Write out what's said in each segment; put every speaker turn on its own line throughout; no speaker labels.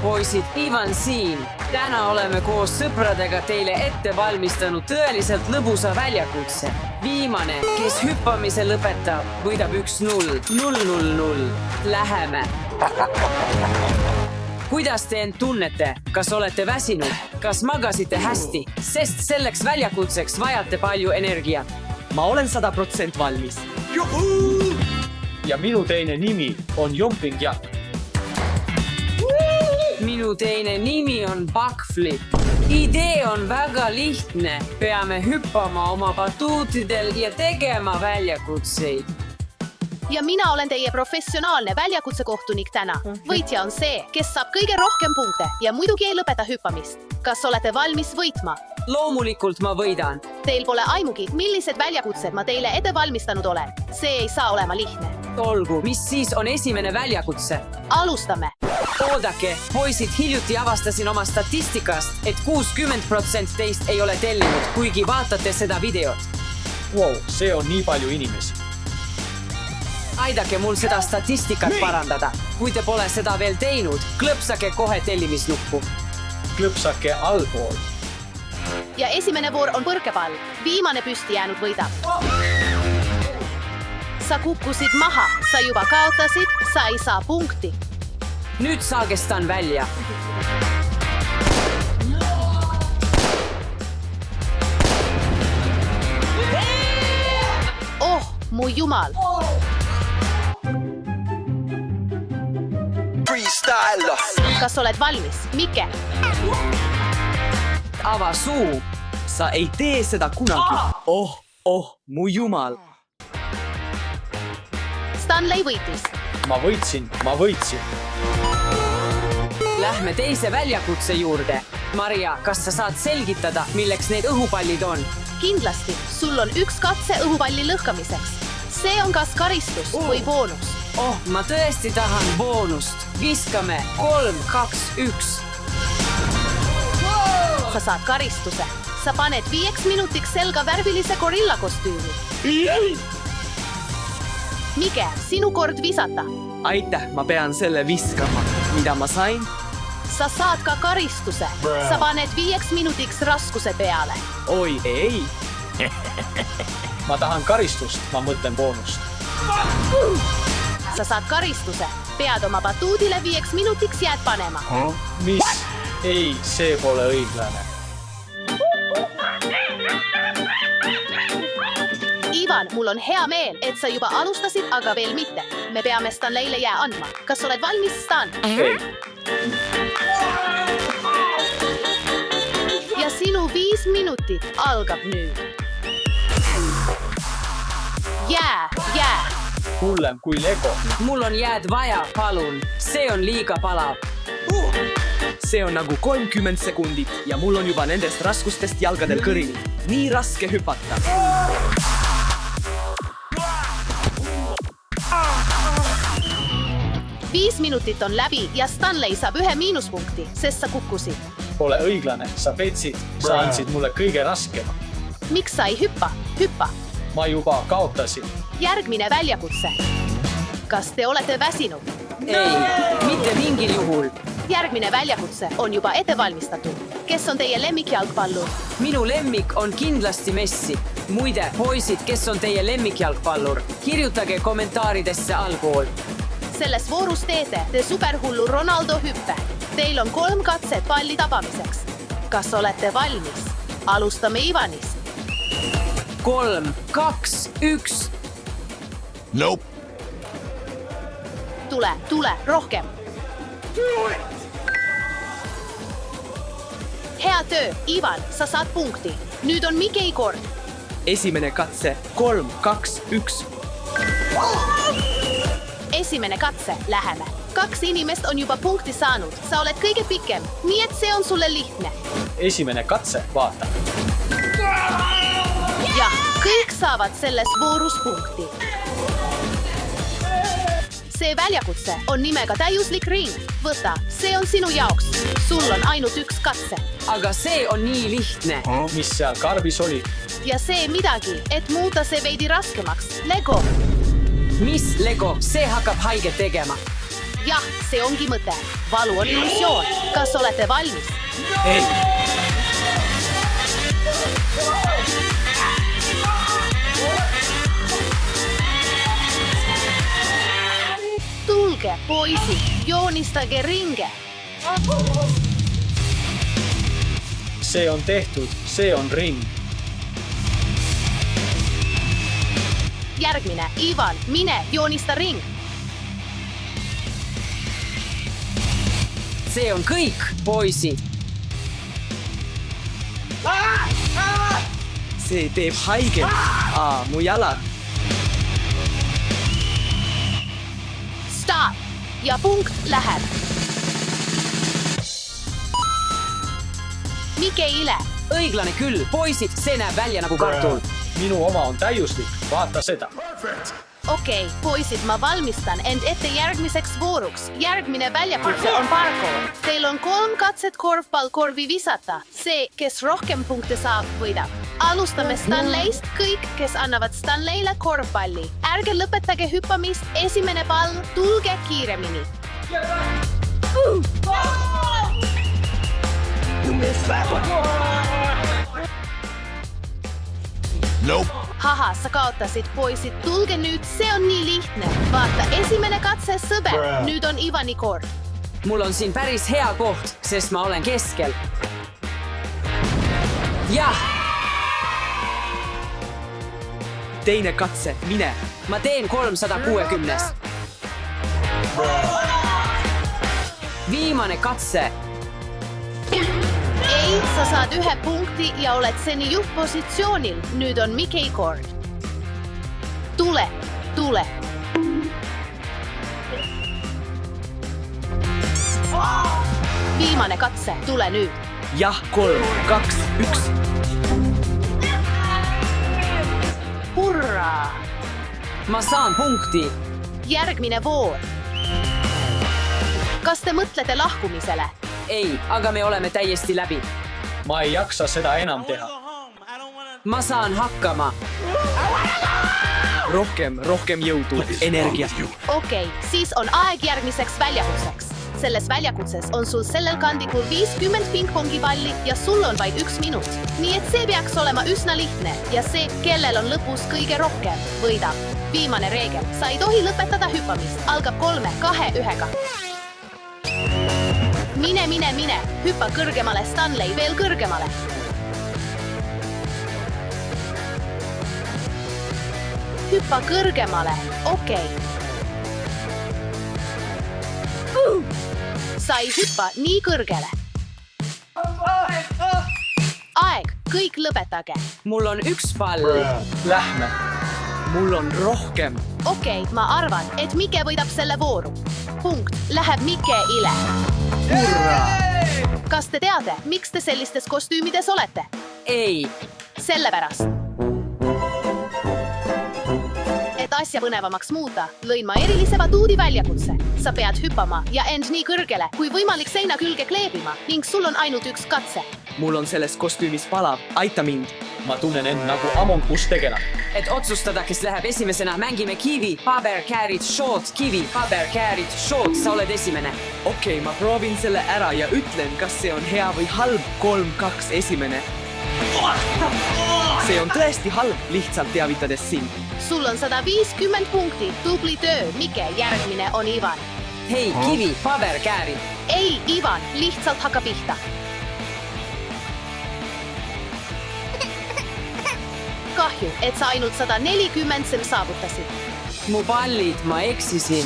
Poisid, Ivan siin. Täna oleme koos sõpradega teile ette valmistanud tõeliselt lõbusa väljakutse. Viimane, kes hüppamise lõpetab, võidab 1-0. 0-0-0. Läheme. Kuidas te end tunnete? Kas olete väsinud? Kas magasite hästi? Sest selleks väljakutseks vajate palju energiat.
Ma olen 100% valmis.
Ja minu teine nimi on Jumping Jack.
Minu teine nimi on Backflip. Idee on väga lihtne. Peame hüppama oma batuutidel ja tegema väljakutseid.
Ja mina olen teie professionaalne väljakutsekohtunik täna. Võitja on see, kes saab kõige rohkem punkte ja muidugi ei lõpeta hüppamist. Kas olete valmis võitma?
Loomulikult ma võidan.
Teil pole aimugi, millised väljakutsed ma teile ette valmistanud olen. See ei saa olema lihtne.
Olgu, mis siis on esimene väljakutse?
Alustame.
Oodake, poisid, hiljuti avastasin oma statistikast, et 60% teist ei ole tellinud, kuigi vaatate seda videot.
Wow, see on nii palju inimesi.
Aidake mul seda statistikat parandada. Kui te pole seda veel teinud, klõpsake kohe tellimisnuppu.
Klõpsake allpool.
Ja esimene voor on põrkepall. Viimane püsti jäänud võidab. Sa kukkusid maha, sa juba kaotasid, sa ei saa punkti.
Nüüd saage Stan välja.
Oh, mu jumal. Kas oled valmis, Mike?
Ava suu.
Sa ei tee seda kunagi. Mu jumal.
Stanley võitis.
Ma võitsin.
Lähme teise väljakutse juurde. Maria, kas sa saad selgitada, milleks need õhupallid on?
Kindlasti, sul on üks katse õhupalli lõhkamiseks. See on kas karistus või boonus.
Oh, ma tõesti tahan boonust. Viskame 3, 2, 1.
Sa saad karistuse. Sa paned 5 minutiks selga värvilise gorilla kostüümi. Mike, sinu kord visata.
Aitäh, ma pean selle viskama. Mida ma sain?
Sa saad ka karistuse. Sa paned 5 minutiks raskuse peale.
Oi, ei.
Ma tahan karistust, ma mõtlen boonust.
Sa saad karistuse. Pead oma batuudile 5 minutiks jääd panema.
Mis? Ei, see pole õiglane.
Ivan, mul on hea meel, et sa juba alustasid, aga veel mitte. Me peame Stanleyle jää andma. Kas oled valmis, Stan?
Ei.
Ja sinu 5 minutit algab nüüd. Jää.
Hullem kui Lego.
Mul on jääd vaja, palun. See on liiga palav.
See on nagu 30 sekundit ja mul on juba nendest raskustest jalgadel kõrini. Nii raske hüpata.
Viis minutit on läbi ja Stanley saab 1 miinuspunkti, sest sa kukkusid.
Pole õiglane, sa petsid. Sa andsid mulle kõige raskema.
Miks sa ei hüppa? Hüppa.
Ma juba kaotasin.
Järgmine väljakutse. Kas te olete väsinud?
Ei, mitte mingil juhul.
Järgmine väljakutse on juba ette valmistatud. Kes on teie lemmikjalgpallur?
Minu lemmik on kindlasti Messi. Muide, poisid, kes on teie lemmikjalgpallur? Kirjutage kommentaaridesse allpool.
Selles voorus teete te superhullu Ronaldo hüppe. Teil on 3 katset palli tabamiseks. Kas olete valmis? Alustame Ivanist.
3, 2, 1.
Nope.
Tule, rohkem. Hea töö, Ivan, sa saad punkti. Nüüd on Mikei kord.
Esimene katse. 3, 2, 1.
Esimene katse, läheme. 2 inimest on juba punkti saanud. Sa oled kõige pikem, nii et see on sulle lihtne.
Esimene katse, vaata.
Ja, kõik saavad selles voorus punkti. See väljakutse on nimega täiuslik ring. Võta, see on sinu jaoks. Sul on ainult 1 katse.
Aga see on nii lihtne.
Mis seal karbis oli?
Ja see midagi, et muuta see veidi raskemaks. Lego.
Mis Lego? See hakkab haiget tegema.
Jah, see ongi mõte. Valu on illusioon. Kas olete valmis?
ei ,
Tulge, poisid, joonistage ringe.
see on tehtud, see on ring.
Järgmine, Ivan, mine, joonista ring.
see on kõik, poisid.
see teeb haiget . mu jalad .
Stop ja punkt läheb. Mikeile,
õiglane küll, poisid, see näeb välja nagu kartul.
minu oma on täiuslik, vaata seda.
okei, poisid, ma valmistan end ette järgmiseks vooruks. Järgmine väljakutse on parkour. Teil on 3 katset korvpallkorvi visata. See, kes rohkem punkte saab, võidab. Alustame Stanleyst. Kõik, kes annavad Stanleyle korvpalli. Ärge lõpetage hüppamist. Esimene pall, tulge kiiremini.
Nope.
Haha, sa kaotasid, poisid. Tulge nüüd, see on nii lihtne. Vaata, esimene katse, sõber. Nüüd on Ivani kord.
mul on siin päris hea koht, sest ma olen keskel. jah,
teine katse , mine .
ma teen 360-st. viimane katse.
Ei, sa saad 1 punkti ja oled seni juhtpositsioonil. Nüüd on Mikei kord. Tule, tule. Viimane katse, tule nüüd.
jah , 3 , 2 , 1 .
Hurraa!
ma saan punkti.
Järgmine voor. Kas te mõtlete lahkumisele?
ei, aga me oleme täiesti läbi.
ma ei jaksa seda enam teha.
ma saan hakkama.
rohkem jõudu , energiat .
Okei, siis on aeg järgmiseks väljakutseks. Selles väljakutses on sul sellel kandikul 50 pingpongipalli ja sul on vaid 1 minut. Nii et see peaks olema üsna lihtne ja see, kellel on lõpus kõige rohkem, võidab. Viimane reegel, sa ei tohi lõpetada hüppamist. Algab 3, 2, 1-ga. Mine, hüppa kõrgemale, Stanley, veel kõrgemale. Hüppa kõrgemale, okei. Sa ei hüppa nii kõrgele. Aeg, kõik lõpetage.
mul on 1 pall.
Lähme.
mul on rohkem .
Okei, ma arvan, et Mike võidab selle vooru. Punkt läheb Mikeile. Kas te teate, miks te sellistes kostüümides olete?
ei,
Sellepärast. Et asja põnevamaks muuta, lõin ma erilise batuudi väljakutse. Sa pead hüppama ja end nii kõrgele, kui võimalik seina külge kleebima ning sul on ainult 1 katse.
mul on selles kostüümis palav , aita mind .
ma tunnen end nagu Among Us tegelane.
et otsustada, kes läheb esimesena, mängime kivi , paber , käärid , shoot , kivi , paber , käärid , shoot , sa oled esimene.
okei , ma proovin selle ära ja ütlen , kas see on hea või halb . 3, 2 , esimene . see on tõesti halb , lihtsalt teavitades sind .
Sul on 150 punkti, tubli töö, Mike, järgmine on Ivan.
hei , kivi , paber , käärid .
Ei, Ivan, lihtsalt hakka pihta. Kahju, et sa ainult 140 sem saavutasid.
mu pallid , ma eksisin.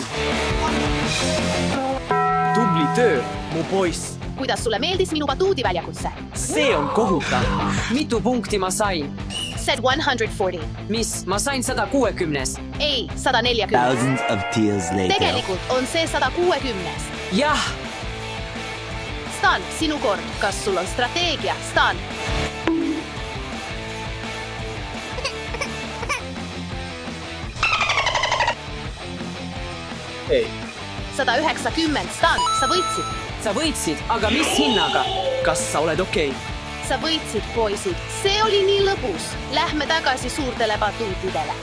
tubli töö , mu poiss .
Kuidas sulle meeldis minu batuudi väljakutse?
see on kohutav .
mitu punkti ma sain ?
Said 140.
mis , ma sain 160-s .
Ei, 140.
Thousands of tears later.
Tegelikult on see 160.
jah ,
Stan, sinu kord. Kas sul on strateegia, Stan?
ei ,
190. Stan, sa võitsid.
sa võitsid , aga mis hinnaga ?
kas sa oled okei ?
Sa võitsid, poisid. See oli nii lõbus. Lähme tagasi suurtele batuutidele.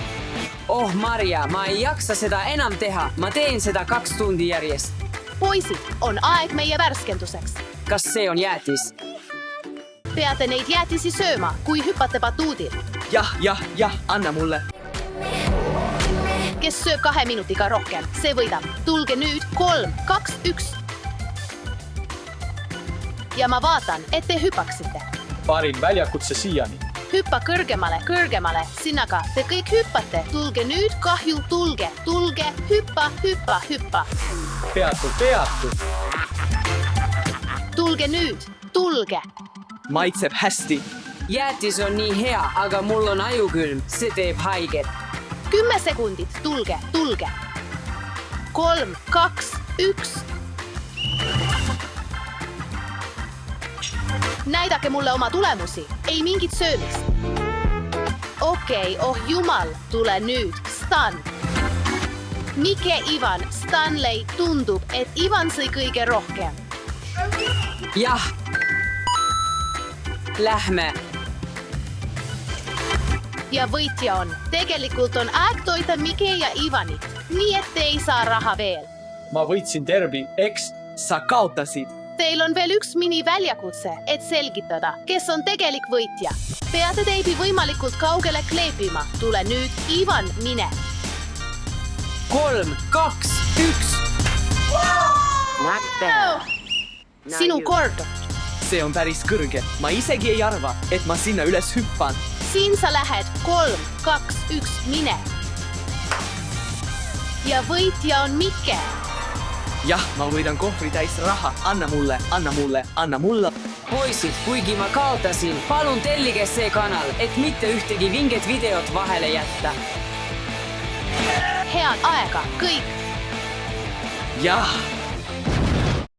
oh Marja , ma ei jaksa seda enam teha , ma teen seda 2 tundi järjest .
Poisid, on aeg meie värskenduseks.
kas see on jäätis?
Peate neid jäätisi sööma, kui hüppate batuudil.
jah, anna mulle.
Kes sööb 2 minutiga rohkem, see võidab. Tulge nüüd 3, 2, 1. Ja ma vaatan, et te hüpaksite.
parim väljakutse siiani.
Hüppa kõrgemale, sinnaga te kõik hüppate. Tulge nüüd, kahju, tulge, hüppa.
Peatu.
Tulge nüüd, tulge.
Maitseb hästi.
jäätis on nii hea, aga mul on ajukülm, see teeb haiget.
10 sekundit, tulge. 3, 2, 1. Näidake mulle oma tulemusi, ei mingit söömist. Okei, oh jumal, tule nüüd, Stan. Mike, Ivan, Stanley, tundub, et Ivan sõi kõige rohkem.
jah. Lähme.
Ja võitja on, tegelikult on aeg toita Mike ja Ivanit, nii et te ei saa raha veel.
Ma võitsin derbi, eks?
Sa kaotasid.
Teil on veel üks miniväljakutse, et selgitada, kes on tegelik võitja. Peate teibi võimalikult kaugele kleepima. Tule nüüd, Ivan, mine.
3, 2, 1.
Sinu kord.
See on päris kõrge. Ma isegi ei arva, et ma sinna üles hüppan.
Siin sa lähed 3, 2, 1, mine. Ja võitja on Mike.
Jah, ma võidan kohvri täis raha. Anna mulle.
poisid, kuigi ma kaotasin, palun tellige see kanal, et mitte ühtegi vinget videot vahele jätta.
Head aega, kõik.
Jah.